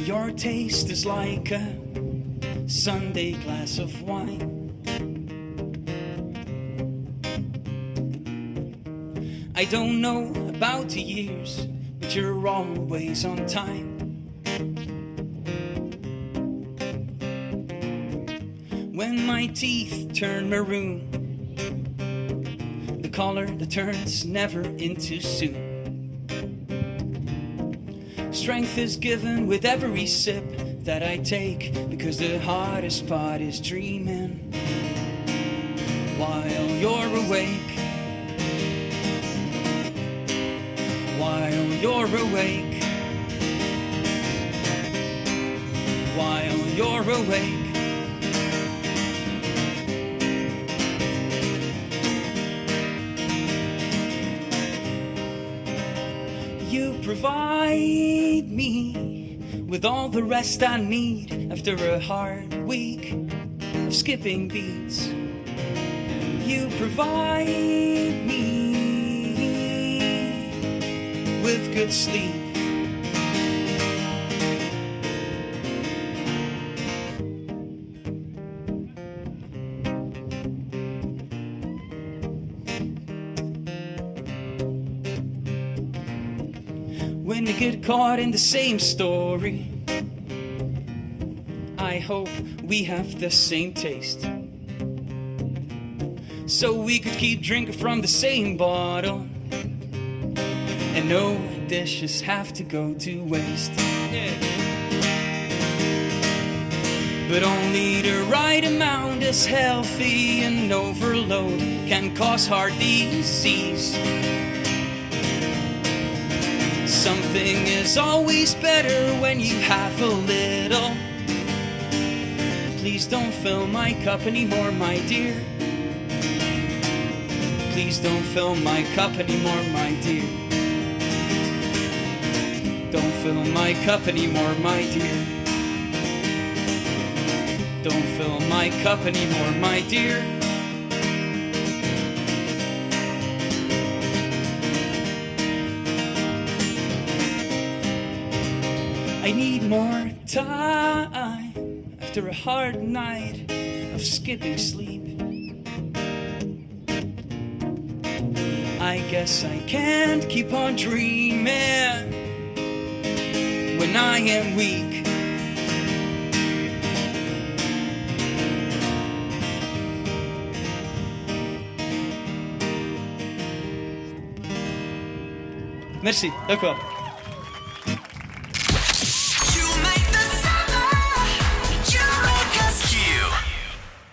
Your taste is like a Sunday glass of wine. I don't know about the years, but you're always on time. When my teeth turn maroon, the color that turns never into soon. Strength is given with every sip that I take, because the hardest part is dreaming while you're awake. While you're awake. While you're awake. You provide me with all the rest I need after a hard week of skipping beats. You provide me with good sleep. When we get caught in the same story, I hope we have the same taste, so we could keep drinking from the same bottle, and no dishes have to go to waste. Yeah. But only the right amount is healthy, and overload can cause heart disease. Something is always better when you have a little. Please don't fill my cup anymore, my dear. Please don't fill my cup anymore, my dear. Don't fill my cup anymore, my dear. Don't fill my cup anymore, my dear. I need more time after a hard night of skipping sleep. I guess I can't keep on dreaming when I am weak. Merci, d'accord.